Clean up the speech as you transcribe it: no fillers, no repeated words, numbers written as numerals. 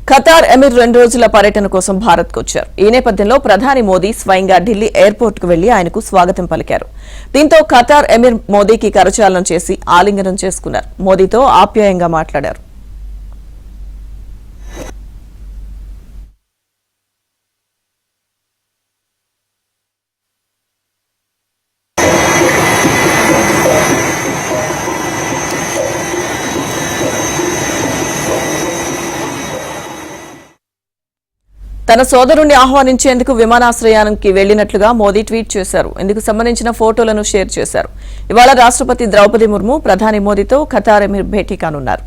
Qatar emir 2 రోజుల పర్యటన కోసం భారత్ కు వచ్చారు. ఈ నేపథ్యంలో ప్రధాని మోదీ స్వయంగా ఢిల్లీ ఎయిర్పోర్ట్ కు వెళ్లి ఆయనకు స్వాగతం పలికారు. దీంతో ఖతార్ ఎమిర్ మోదీకి కరచాలనం చేసి ఆలింగనం చేసుకున్నారు. మోదీతో ఆప్యాయంగా మాట్లాడారు. తన సోదరుణ్ణి ఆహ్వానించేందుకు విమానాశ్రయానికి వెళ్లినట్లుగా మోదీ ట్వీట్ చేశారు. ఇందుకు సంబంధించిన ఫోటోలను షేర్ చేశారు. ఇవాళ రాష్ట్రపతి ద్రౌపది ముర్ము ప్రధాని మోదీతో ఖతార్ ఎమిర్ భేటీ కానున్నారు.